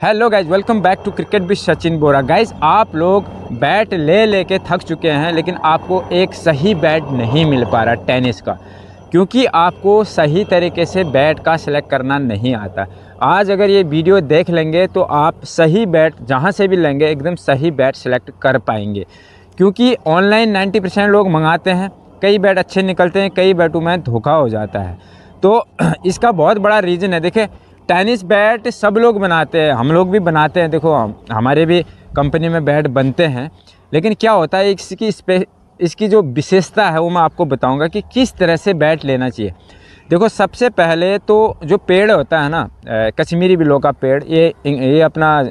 Hello guys, welcome back to cricket with Sachin Bora. Guys, आप लोग bat ले लेके थक चुके हैं, लेकिन आपको एक सही बैट नहीं मिल पा रहा टेनिस का, क्योंकि आपको सही तरीके से बैट का सिलेक्ट करना नहीं आता। आज अगर ये वीडियो देख लेंगे तो आप सही बैट जहाँ से भी लेंगे एकदम सही बैट सिलेक्ट कर पाएंगे, क्योंकि ऑनलाइन 90% लोग मंगाते हैं, कई बैट अच्छे निकलते हैं, कई बैटों में धोखा हो जाता है। तो इसका बहुत बड़ा रीज़न है। देखिए, टेनिस बैट सब लोग बनाते हैं, हम लोग भी बनाते हैं। देखो, हमारे भी कंपनी में बैट बनते हैं, लेकिन क्या होता है इसकी जो विशेषता है वो मैं आपको बताऊंगा कि किस तरह से बैट लेना चाहिए। देखो, सबसे पहले तो जो पेड़ होता है ना, कश्मीरी विलो का पेड़, ये अपना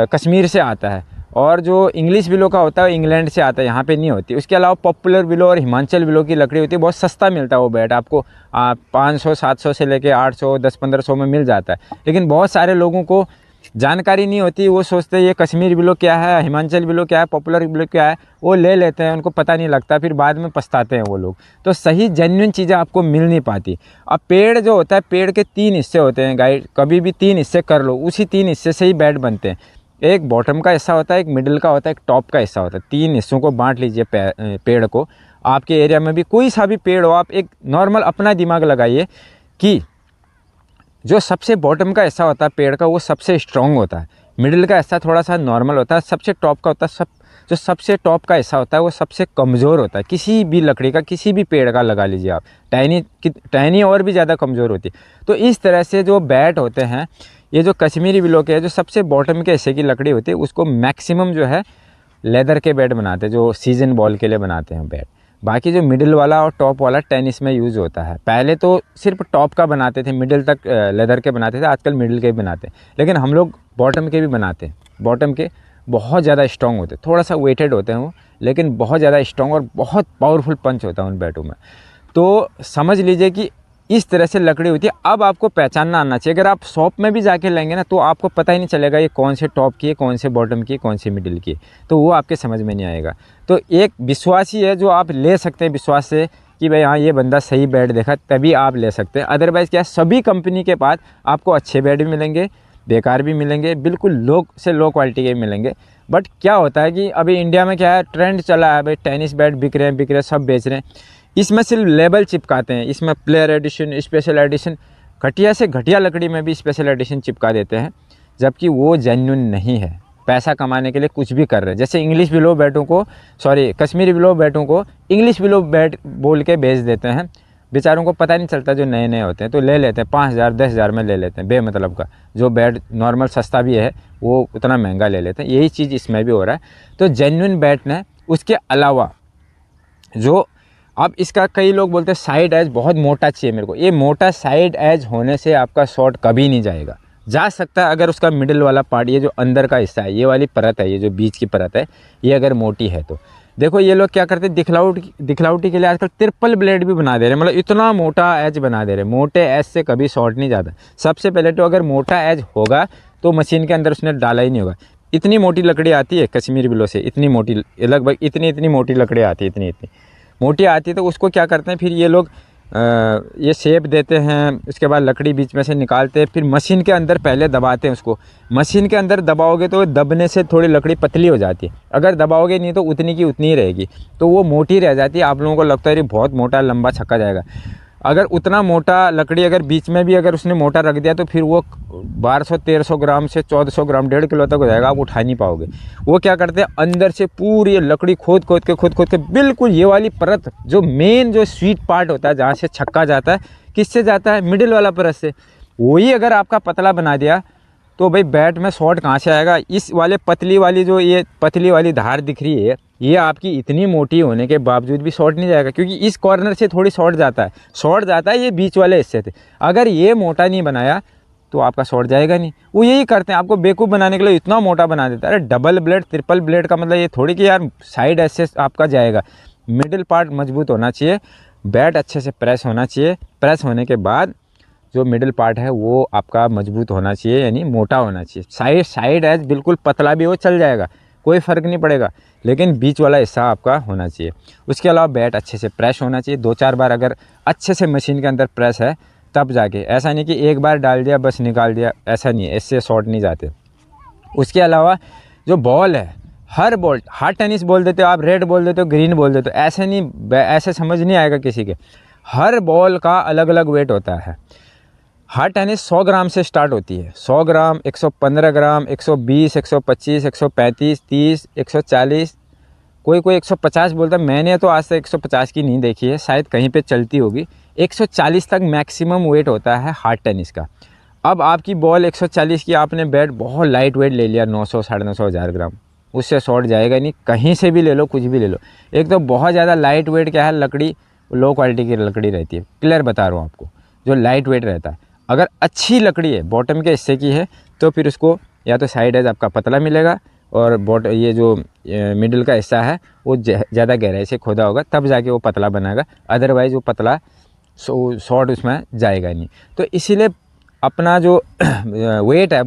कश्मीर से आता है, और जो इंग्लिश विलो का होता है इंग्लैंड से आता है, यहाँ पे नहीं होती। उसके अलावा पॉपुलर विलो और हिमाचल विलो की लकड़ी होती है, बहुत सस्ता मिलता है वो बैट आपको। 500-700 से लेके 800, 10-1500 में मिल जाता है। लेकिन बहुत सारे लोगों को जानकारी नहीं होती, वो सोचते हैं ये कश्मीर विलो क्या है, हिमाचल विलो क्या है, पॉपुलर विलो क्या है, वो ले लेते हैं, उनको पता नहीं लगता, फिर बाद में पछताते हैं वो लोग। तो सही जेन्युइन चीज़ें आपको मिल नहीं पाती। अब पेड़ जो होता है, पेड़ के 3 हिस्से होते हैं गाइड, कभी भी 3 हिस्से कर लो, उसी 3 हिस्से से ही बैट बनते हैं। एक बॉटम का हिस्सा होता है, एक मिडिल का होता है, एक टॉप का हिस्सा होता है। 3 हिस्सों को बांट लीजिए पेड़ को। आपके एरिया में भी कोई सा भी पेड़ हो, आप एक नॉर्मल अपना दिमाग लगाइए कि जो सबसे बॉटम का हिस्सा होता है पेड़ का, वो सबसे स्ट्रॉन्ग होता है। मिडिल का हिस्सा थोड़ा सा नॉर्मल होता है, सबसे टॉप का होता है जो सबसे टॉप का हिस्सा होता है वो सबसे कमज़ोर होता है। किसी भी लकड़ी का, किसी भी पेड़ का लगा लीजिए आप, टहनी और भी ज़्यादा कमज़ोर होती है। तो इस तरह से जो बैट होते हैं, ये जो कश्मीरी विलो के, जो सबसे बॉटम के हिस्से की लकड़ी होती है, उसको मैक्सिमम जो है लेदर के बैट बनाते हैं, जो सीजन बॉल के लिए बनाते हैं बैट। बाकी जो मिडिल वाला और टॉप वाला टेनिस में यूज़ होता है। पहले तो सिर्फ टॉप का बनाते थे, मिडिल तक लेदर के बनाते थे, आजकल मिडिल के भी बनाते हैं, लेकिन हम लोग बॉटम के भी बनाते हैं। बॉटम के बहुत ज़्यादा स्ट्रॉन्ग होते हैं, थोड़ा सा वेटेड होते हैं वो, लेकिन बहुत ज़्यादा स्ट्रॉन्ग और बहुत पावरफुल पंच होता है उन बैटों में। तो समझ लीजिए कि इस तरह से लकड़ी होती है। अब आपको पहचानना आना चाहिए। अगर आप शॉप में भी जाके लेंगे ना, तो आपको पता ही नहीं चलेगा ये कौन से टॉप की है, कौन से बॉटम की है, कौन से मिडिल की है, तो वो आपके समझ में नहीं आएगा। तो एक विश्वास ही है जो आप ले सकते हैं, विश्वास से कि भाई हाँ, ये बंदा सही बैट देखा, तभी आप ले सकते हैं। अदरवाइज़ क्या, सभी कंपनी के पास आपको अच्छे बैट भी मिलेंगे, बेकार भी मिलेंगे, बिल्कुल लो से लो क्वालिटी के भी मिलेंगे। बट क्या होता है कि अभी इंडिया में क्या है, ट्रेंड चला है भाई, टेनिस बैट बिक रहे हैं, सब बेच रहे हैं। इसमें सिर्फ लेबल चिपकाते हैं, इसमें प्लेयर एडिशन, स्पेशल एडिशन, घटिया से घटिया लकड़ी में भी स्पेशल एडिशन चिपका देते हैं, जबकि वो जेन्युइन नहीं है। पैसा कमाने के लिए कुछ भी कर रहे हैं। जैसे इंग्लिश विलो बैटों को, कश्मीरी विलो बैटों को इंग्लिश विलो बैट बोल के बेच देते हैं। बेचारों को पता नहीं चलता, जो नए नए होते हैं तो ले लेते हैं, 5000 10,000 में ले लेते हैं बेमतलब का। जो बैट नॉर्मल सस्ता भी है वो उतना महंगा ले लेते हैं। यही चीज़ इसमें भी हो रहा है। तो जेन्युइन बैट ने, उसके अलावा जो अब इसका कई लोग बोलते हैं साइड एज बहुत मोटा चाहिए मेरे को, ये मोटा साइड एज होने से आपका शॉट कभी नहीं जाएगा। जा सकता है अगर उसका मिडिल वाला पार्ट, ये जो अंदर का हिस्सा है, ये वाली परत है, ये जो बीच की परत है, ये अगर मोटी है तो। देखो, ये लोग क्या करते हैं, दिखलावटी के लिए आजकल ट्रिपल ब्लेड भी बना दे रहे हैं, मतलब इतना मोटा एज बना दे रहे हैं। मोटे एज से कभी शॉट नहीं जाता। सबसे पहले तो अगर मोटा एज होगा तो मशीन के अंदर उसने डाला ही नहीं होगा। इतनी मोटी लकड़ी आती है कश्मीर विलो से, इतनी मोटी, लगभग इतनी मोटी लकड़ी आती है, इतनी मोटी आती है। तो उसको क्या करते हैं फिर ये लोग, ये शेप देते हैं, उसके बाद लकड़ी बीच में से निकालते हैं, फिर मशीन के अंदर पहले दबाते हैं उसको। मशीन के अंदर दबाओगे तो दबने से थोड़ी लकड़ी पतली हो जाती है, अगर दबाओगे नहीं तो उतनी की उतनी ही रहेगी, तो वो मोटी रह जाती है। आप लोगों को लगता है ये बहुत मोटा लंबा छक्का जाएगा। अगर उतना मोटा लकड़ी अगर बीच में भी अगर उसने मोटा रख दिया तो फिर वो 1200-1300 ग्राम से 1400 ग्राम, 1.5 किलो तक हो जाएगा, आप उठा नहीं पाओगे। वो क्या करते हैं, अंदर से पूरी ये लकड़ी खोद के बिल्कुल ये वाली परत, जो मेन जो स्वीट पार्ट होता है, जहाँ से छक्का जाता है, किससे जाता है, मिडिल वाला परत से। वही अगर आपका पतला बना दिया तो भाई बैट में शॉट कहाँ से आएगा। इस वाले पतली वाली, जो ये पतली वाली धार दिख रही है, ये आपकी इतनी मोटी होने के बावजूद भी शॉट नहीं जाएगा, क्योंकि इस कॉर्नर से थोड़ी शॉट जाता है, ये बीच वाले हिस्से थे। अगर ये मोटा नहीं बनाया तो आपका शॉट जाएगा नहीं। वो यही करते हैं, आपको बेवकूफ़ बनाने के लिए इतना मोटा बना देता है। अरे डबल ब्लेड, ट्रिपल ब्लेड का मतलब ये थोड़ी कि यार साइड ऐसे आपका जाएगा। मिडिल पार्ट मजबूत होना चाहिए, बैट अच्छे से प्रेस होना चाहिए, प्रेस होने के बाद जो मिडिल पार्ट है वो आपका मजबूत होना चाहिए, यानी मोटा होना चाहिए। साइड एज बिल्कुल पतला भी हो चल जाएगा, कोई फ़र्क नहीं पड़ेगा, लेकिन बीच वाला हिस्सा आपका होना चाहिए। उसके अलावा बैट अच्छे से प्रेस होना चाहिए, 2-4 बार अगर अच्छे से मशीन के अंदर प्रेस है तब जाके, ऐसा नहीं कि एक बार डाल दिया बस निकाल दिया, ऐसा नहीं है, इससे शॉट नहीं जाते। उसके अलावा जो बॉल है, हर बॉल, हार्ड टेनिस बोल देते हो आप, रेड बोल देते हो, ग्रीन बोल देते हो, ऐसे नहीं, ऐसे समझ नहीं आएगा किसी के। हर बॉल का अलग अलग वेट होता है। हार्ड टेनिस 100 ग्राम से स्टार्ट होती है, 100 ग्राम, 115 ग्राम, 120, 125, 135, 30, 140, कोई 150 बोलता है। मैंने तो आज तक 150 की नहीं देखी है, शायद कहीं पे चलती होगी। 140 तक मैक्सिमम वेट होता है हार्ड टेनिस का। अब आपकी बॉल 140 की, आपने बैट बहुत लाइट वेट ले लिया, 900, 950, 1000 ग्राम, उससे शॉट जाएगा नहीं। कहीं से भी ले लो, कुछ भी ले लो। एक तो बहुत ज़्यादा लाइट वेट क्या है, लकड़ी लो क्वालिटी की लकड़ी रहती है, क्लियर बता रहा हूँ आपको, जो लाइट वेट रहता है। अगर अच्छी लकड़ी है, बॉटम के हिस्से की है, तो फिर उसको या तो साइड एज आपका पतला मिलेगा, और ये जो मिडिल का हिस्सा है वो ज़्यादा गहराई से खोदा होगा, तब जाके वो पतला बनाएगा, अदरवाइज़ वो पतला शॉट उसमें जाएगा नहीं। तो इसीलिए अपना जो वेट है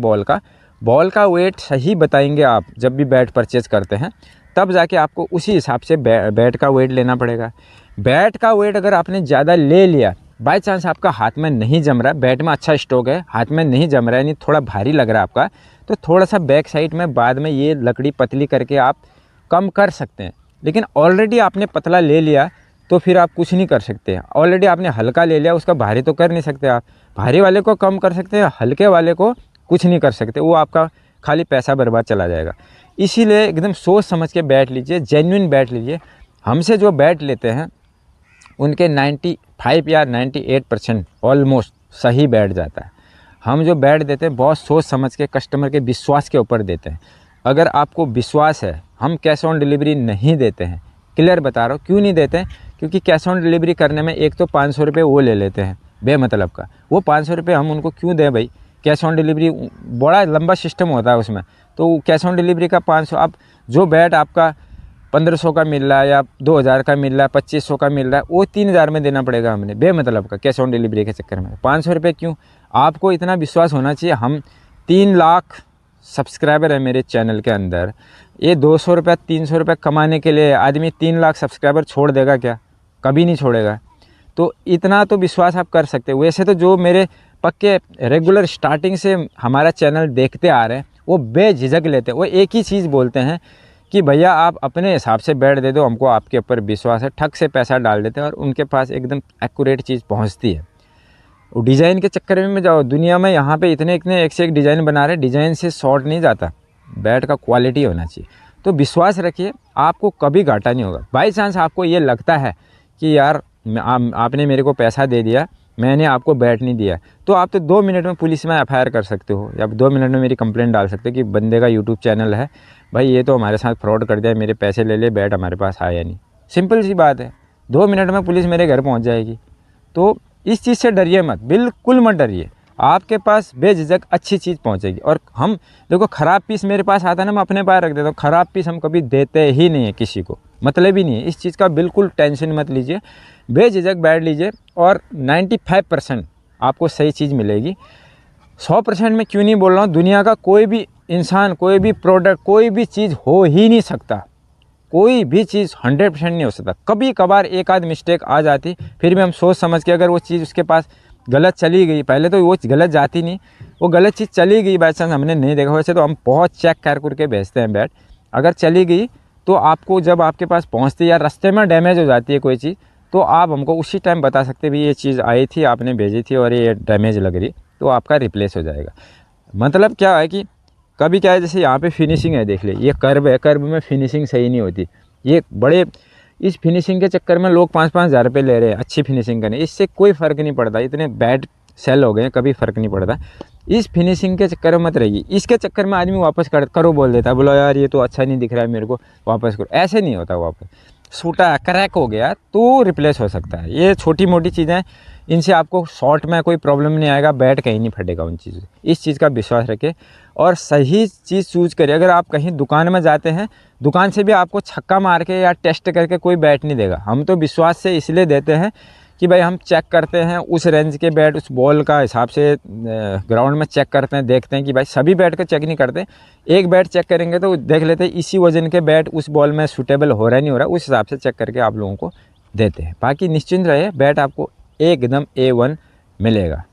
बॉल का वेट सही बताएंगे आप जब भी बैट परचेज़ करते हैं, तब जाके आपको उसी हिसाब से बैट का वेट लेना पड़ेगा। बैट का वेट अगर आपने ज़्यादा ले लिया, बाय चांस आपका हाथ में नहीं जम रहा है, बैट में अच्छा स्टॉक है, हाथ में नहीं जम रहा है, नहीं थोड़ा भारी लग रहा है आपका, तो थोड़ा सा बैक साइड में बाद में ये लकड़ी पतली करके आप कम कर सकते हैं। लेकिन ऑलरेडी आपने पतला ले लिया तो फिर आप कुछ नहीं कर सकते। ऑलरेडी आपने हल्का ले लिया, उसका भारी तो कर नहीं सकते आप। भारी वाले को कम कर सकते हैं, हल्के वाले को कुछ नहीं कर सकते, वो आपका खाली पैसा बर्बाद चला जाएगा। इसीलिए एकदम सोच समझ के बैट लीजिए, जेन्युइन बैट लीजिए। हमसे जो बैट लेते हैं उनके 95 या 98% ऑलमोस्ट सही बैठ जाता है। हम जो बैट देते हैं बहुत सोच समझ के, कस्टमर के विश्वास के ऊपर देते हैं। अगर आपको विश्वास है, हम कैश ऑन डिलीवरी नहीं देते हैं, क्लियर बता रहा हूँ। क्यों नहीं देते हैं? क्योंकि कैश ऑन डिलीवरी करने में एक तो 500 रुपये वो ले लेते हैं बेमतलब का। वो 500 रुपये हम उनको क्यों दें भाई? कैश ऑन डिलीवरी बड़ा लंबा सिस्टम होता है उसमें, तो कैश ऑन डिलीवरी का 500, अब जो बैट आपका 1500 का मिल रहा है या 2000 का मिल रहा है, 2500 का मिल रहा है, वो 3000 में देना पड़ेगा हमने बेमतलब का कैश ऑन डिलीवरी के चक्कर में। 500 रुपये क्यों? आपको इतना विश्वास होना चाहिए। हम 3 लाख सब्सक्राइबर है मेरे चैनल के अंदर। ये 200 रुपये 300 रुपये कमाने के लिए आदमी 3 लाख सब्सक्राइबर छोड़ देगा क्या? कभी नहीं छोड़ेगा। तो इतना तो विश्वास आप कर सकते हो। वैसे तो जो मेरे पक्के रेगुलर स्टार्टिंग से हमारा चैनल देखते आ रहे हैं वो बेझिझक लेते हैं, वो एक ही चीज़ बोलते हैं कि भैया आप अपने हिसाब से बैठ दे दो, हमको आपके ऊपर विश्वास है। ठग से पैसा डाल देते हैं और उनके पास एकदम एक्यूरेट चीज़ पहुंचती है। डिज़ाइन के चक्कर में जाओ, दुनिया में यहाँ पे इतने एक से एक डिज़ाइन बना रहे, डिज़ाइन से शॉर्ट नहीं जाता, बैट का क्वालिटी होना चाहिए। तो विश्वास रखिए, आपको कभी घाटा नहीं होगा। बाई चांस आपको ये लगता है कि यार आपने मेरे को पैसा दे दिया, मैंने आपको बैट नहीं दिया, तो आप तो 2 मिनट में पुलिस में एफआईआर कर सकते हो, या 2 मिनट में मेरी कंप्लेंट डाल सकते हो कि बंदे का यूट्यूब चैनल है भाई, ये तो हमारे साथ फ्रॉड कर दिया, मेरे पैसे ले ले, बैट हमारे पास आया नहीं। सिंपल सी बात है, 2 मिनट में पुलिस मेरे घर पहुंच जाएगी। तो इस चीज़ से डरिए मत, बिल्कुल मत डरिए। आपके पास बेझिझक अच्छी चीज़ पहुंचेगी। और हम देखो, ख़राब पीस मेरे पास आता है ना, मैं अपने पास रख देता हूँ। ख़राब पीस हम कभी देते ही नहीं है किसी को, मतलब ही नहीं है। इस चीज़ का बिल्कुल टेंशन मत लीजिए, बेझिझक बैठ लीजिए और 95% आपको सही चीज़ मिलेगी। 100% में क्यों नहीं बोल रहा हूँ, दुनिया का कोई भी इंसान, कोई भी प्रोडक्ट, कोई भी चीज़ हो ही नहीं सकता, कोई भी चीज़ 100% नहीं हो सकता। कभी कभार एक आध मिस्टेक आ जाती, फिर भी हम सोच समझ के, अगर वो चीज़ उसके पास गलत चली गई, पहले तो वो गलत जाती नहीं, वो गलत चीज़ चली गई बाई चांस हमने नहीं देखा, वैसे तो हम बहुत चेक करके भेजते हैं बैट। अगर चली गई तो आपको, जब आपके पास पहुंचती है या रास्ते में डैमेज हो जाती है कोई चीज़, तो आप हमको उसी टाइम बता सकते हैं, भाई ये चीज़ आई थी, आपने भेजी थी और ये डैमेज लग रही, तो आपका रिप्लेस हो जाएगा। मतलब क्या है कि कभी क्या है, जैसे यहाँ पे फिनिशिंग है, देख ले, ये कर्व है, कर्व में फिनिशिंग सही नहीं होती। ये बड़े, इस फिनिशिंग के चक्कर में लोग 5-5 हज़ार रुपये ले रहे हैं अच्छी फिनिशिंग करने, इससे कोई फ़र्क नहीं पड़ता। इतने बैड सेल हो गए हैं, कभी फ़र्क नहीं पड़ता। इस फिनिशिंग के चक्कर में मत रहिए। इसके चक्कर में आदमी वापस करो बोल देता है, बोलो यार ये तो अच्छा नहीं दिख रहा है मेरे को, वापस करो। ऐसे नहीं होता वापस। सूटा क्रैक हो गया तो रिप्लेस हो सकता है। ये छोटी मोटी चीज़ें, इनसे आपको शॉर्ट में कोई प्रॉब्लम नहीं आएगा, बैट कहीं नहीं फटेगा उन चीज़ों। इस चीज़ का विश्वास रखें और सही चीज़ चूज करिए। अगर आप कहीं दुकान में जाते हैं, दुकान से भी आपको छक्का मार के या टेस्ट करके कोई बैट नहीं देगा। हम तो विश्वास से इसलिए देते हैं कि भाई हम चेक करते हैं उस रेंज के बैट, उस बॉल का हिसाब से ग्राउंड में चेक करते हैं, देखते हैं कि भाई सभी बैट का चेक नहीं करते। एक बैट चेक करेंगे तो देख लेते हैं इसी वजन के बैट उस बॉल में सूटेबल हो रहा है नहीं हो रहा, उस हिसाब से चेक करके आप लोगों को देते हैं। बाकी निश्चिंत रहे, बैट आपको एकदम A1 मिलेगा।